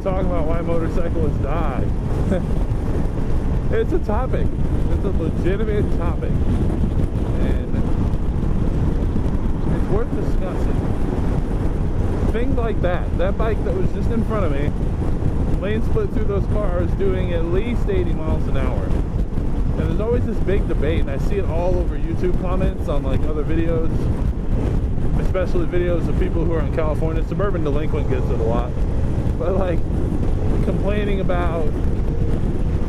talking about why motorcyclists die. It's a topic. It's a legitimate topic. And it's worth discussing. Things like that. That bike that was just in front of me, lane split through those cars doing at least 80 miles an hour. And there's always this big debate, and I see it all over YouTube comments on like other videos, especially videos of people who are in California. Suburban Delinquent gets it a lot. But like complaining about,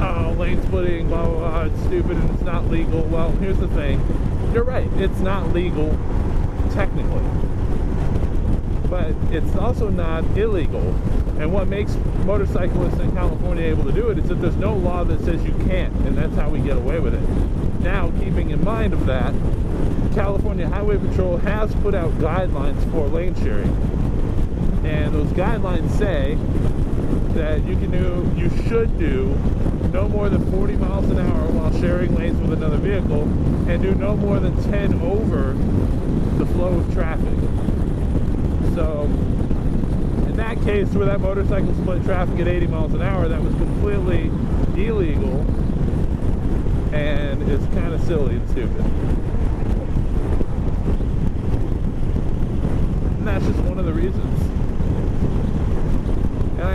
oh, lane splitting, blah, blah, blah, it's stupid and it's not legal. Well, here's the thing. You're right. It's not legal technically. But it's also not illegal. And what makes motorcyclists in California able to do it is that there's no law that says you can't, and that's how we get away with it. Now, keeping in mind of that, California Highway Patrol has put out guidelines for lane sharing. And those guidelines say that you should do no more than 40 miles an hour while sharing lanes with another vehicle, and do no more than 10 over the flow of traffic. So, in that case, where that motorcycle split traffic at 80 miles an hour, that was completely illegal, and it's kind of silly and stupid. And that's just one of the reasons. And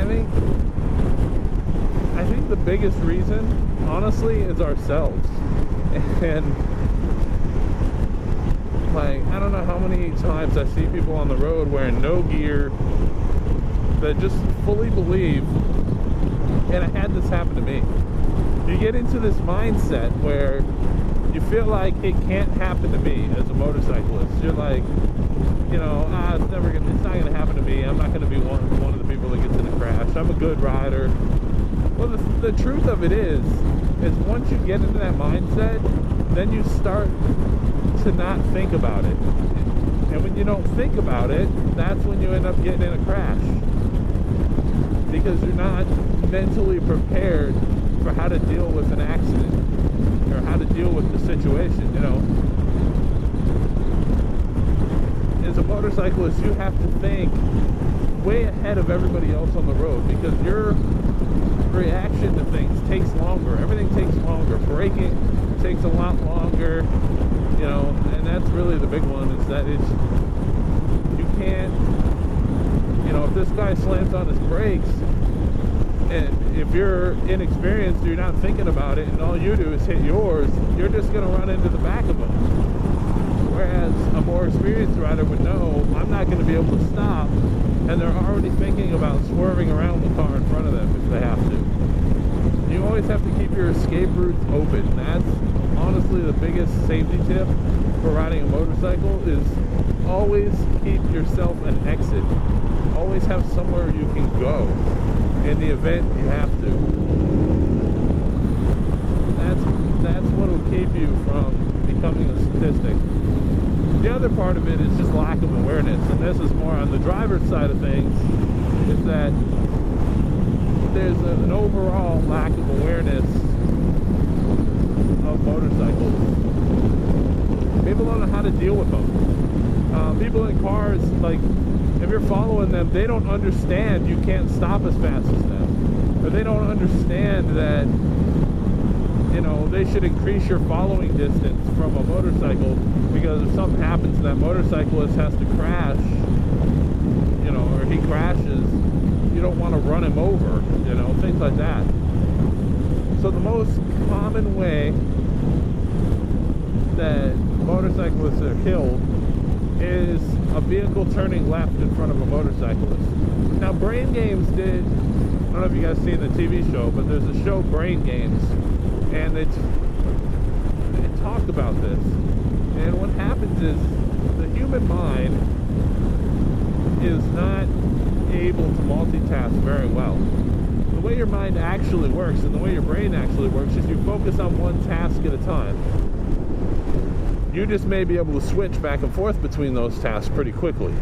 I think the biggest reason, honestly, is ourselves. And like, I don't know how many times I see people on the road wearing no gear that just fully believe, and I had this happen to me. You get into this mindset where you feel like it can't happen to me as a motorcyclist. You're like, you know, it's not gonna happen to me. I'm not gonna be one of the people that gets in a crash. I'm a good rider. Well, the truth of it is once you get into that mindset, then you start to not think about it. And when you don't think about it, that's when you end up getting in a crash. Because you're not mentally prepared for how to deal with an accident or how to deal with the situation, you know. As a motorcyclist, you have to think way ahead of everybody else on the road, because your reaction to things takes longer. Everything takes longer. Braking takes a lot longer, you know, and that's really the big one, is that you can't, you know, if this guy slams on his brakes, and if you're inexperienced, you're not thinking about it, and all you do is hit yours, you're just going to run into the back of him. Whereas a more experienced rider would know, I'm not going to be able to stop, and they're already thinking about swerving around the car in front of them if they have to. You always have to keep your escape routes open. That's honestly the biggest safety tip for riding a motorcycle, is always keep yourself an exit. Always have somewhere you can go in the event you have to. That's what will keep you from becoming a statistic. The other part of it is just lack of awareness, and this is more on the driver's side of things, is that there's an overall lack of awareness of motorcycles. People don't know how to deal with them. People in cars, like, if you're following them, they don't understand you can't stop as fast as them. Or they don't understand that, you know, they should increase your following distance from a motorcycle, because if something happens and that motorcyclist has to crash, you know, or he crashes, you don't want to run him over, you know, things like that. So the most common way that motorcyclists are killed is a vehicle turning left in front of a motorcyclist. Now, Brain Games did, I don't know if you guys seen the TV show, but there's a show, Brain Games, and it talked about this. And what happens is the human mind is not able to multitask very well. The way your mind actually works and the way your brain actually works is you focus on one task at a time. You just may be able to switch back and forth between those tasks pretty quickly.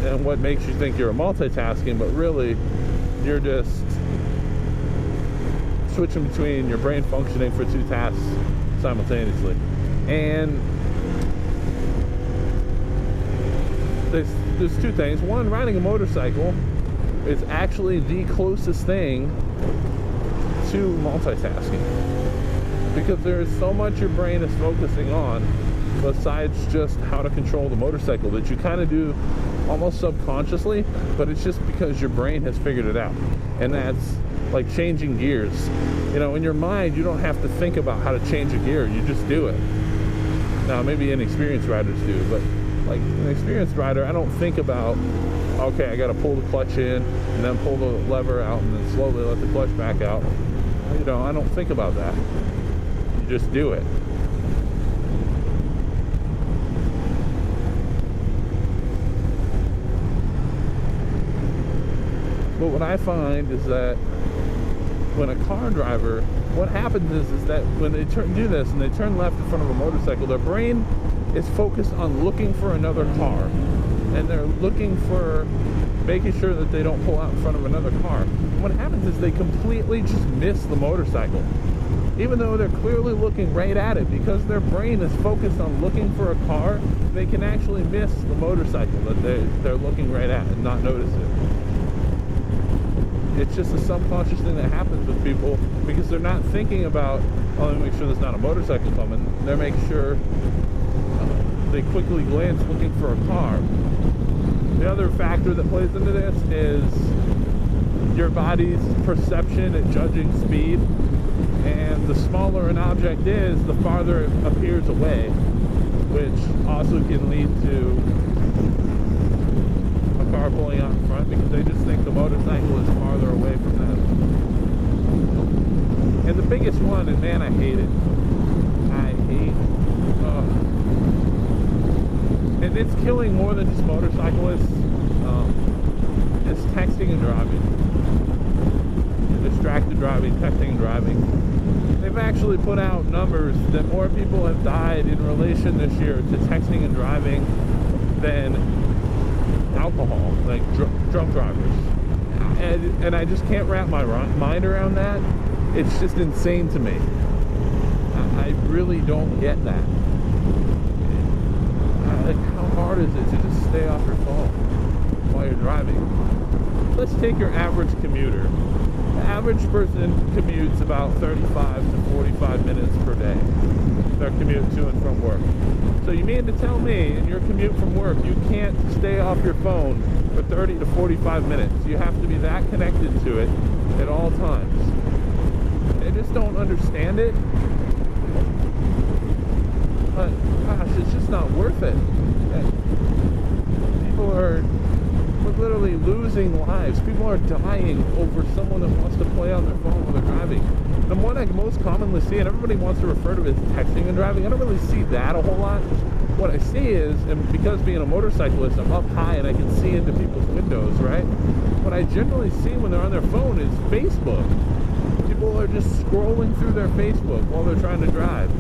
And what makes you think you're multitasking, but really you're just switching between your brain functioning for two tasks simultaneously. And there's two things. One, riding a motorcycle is actually the closest thing to multitasking, because there is so much your brain is focusing on besides just how to control the motorcycle that you kind of do almost subconsciously, but it's just because your brain has figured it out. And that's like changing gears. You know, in your mind, you don't have to think about how to change a gear, you just do it. Now, maybe inexperienced riders do, but like an experienced rider, I don't think about, okay, I got to pull the clutch in and then pull the lever out and then slowly let the clutch back out. You know, I don't think about that. You just do it. But what I find is that when a car driver, what happens is that when they do this and they turn left in front of a motorcycle, their brain is focused on looking for another car, and they're looking for making sure that they don't pull out in front of another car. What happens is they completely just miss the motorcycle, even though they're clearly looking right at it. Because their brain is focused on looking for a car, they can actually miss the motorcycle that they're looking right at and not notice it. It's just a subconscious thing that happens with people because they're not thinking about, oh, let me make sure there's not a motorcycle coming. They're making sure they quickly glance looking for a car. The other factor that plays into this is your body's perception at judging speed. And the smaller an object is, the farther it appears away, which also can lead to a car pulling out in front because they just think the motorcycle is farther away from them. And the biggest one, and man, I hate it. And it's killing more than just motorcyclists. It's texting and driving. Distracted driving, texting and driving. They've actually put out numbers that more people have died in relation this year to texting and driving than alcohol, like drunk drivers. And I just can't wrap my mind around that. It's just insane to me. I really don't get that. Like, how hard is it to just stay off your phone while you're driving? Let's take your average commuter. The average person commutes about 35 to 45 minutes per day. Their commute to and from work. So you mean to tell me in your commute from work you can't stay off your phone for 30 to 45 minutes? You have to be that connected to it at all times. I just don't understand it. But gosh, it's just not worth it. We're literally losing lives. People are dying over someone that wants to play on their phone while they're driving. The one I most commonly see, and everybody wants to refer to it as texting and driving, I don't really see that a whole lot. What I see is, and because being a motorcyclist, I'm up high and I can see into people's windows, right? What I generally see when they're on their phone is Facebook. People are just scrolling through their Facebook while they're trying to drive.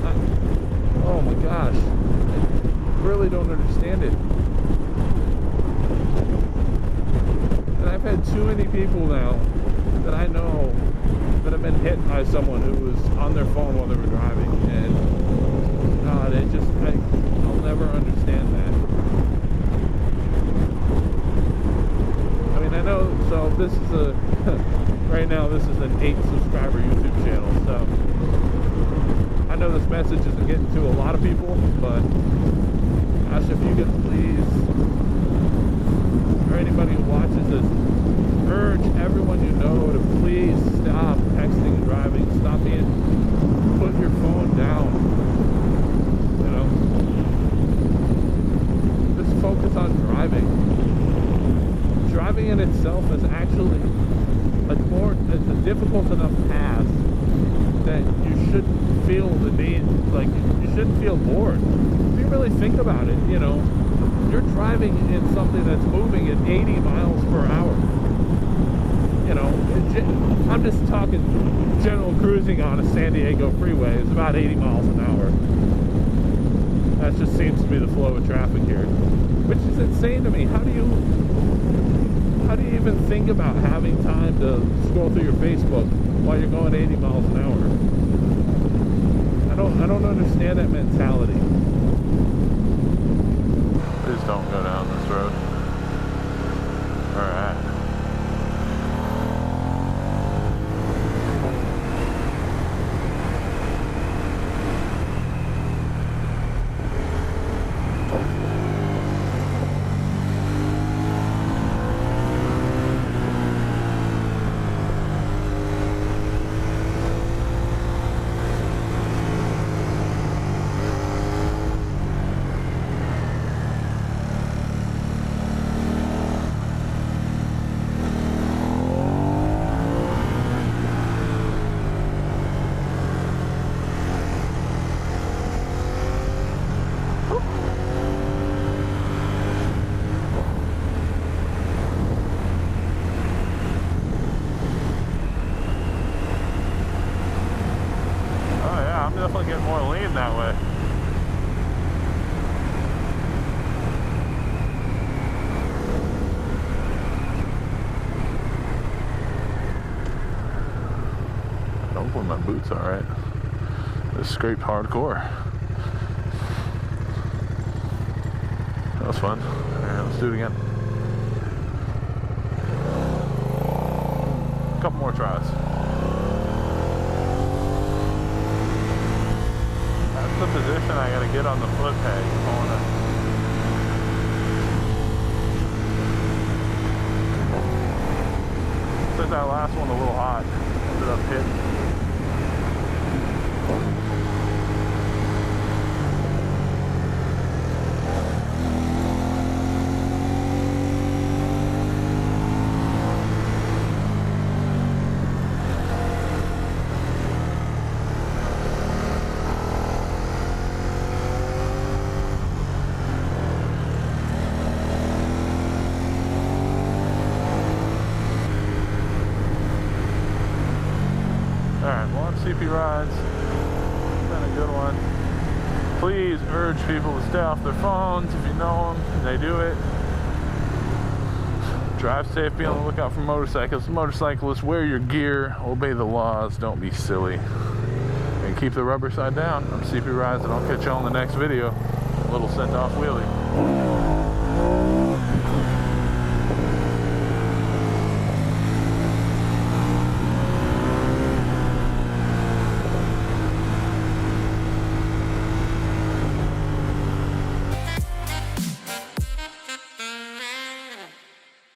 Oh my gosh. I really don't understand it. And I've had too many people now that I know that have been hit by someone who was on their phone while they were driving. And God, I'll never understand that. I mean, I know, so this is right now this is an 8 subscriber YouTube channel, so I know this message isn't getting to a lot of people, but gosh, if you could please, or anybody who watches this, urge everyone you know to please stop texting and driving. Stop put your phone down. You know, just focus on driving. Driving in itself is actually it's a difficult enough task that you shouldn't feel the need, like you shouldn't feel bored. If you really think about it, you know, you're driving in something that's moving at 80 miles per hour. You know, I'm just talking general cruising on a San Diego freeway. It's about 80 miles an hour. That just seems to be the flow of traffic here, which is insane to me. How do you even think about having time to scroll through your Facebook while you're going 80 miles an hour? I don't understand that mentality. Please don't go down this road. Alright. more lean that way. Hopefully my boots alright. This scraped hardcore. That was fun. Alright, let's do it again. A couple more tries. That's the position I gotta get on the foot peg. Took that last one a little hot. Ended up hitting. CP rides, been a good one. Please urge people to stay off their phones if you know them, and they do it. Drive safe, be on the lookout for motorcyclists. Motorcyclists, wear your gear, obey the laws, don't be silly, and keep the rubber side down. I'm CP Rides, and I'll catch you on the next video. A little send-off wheelie.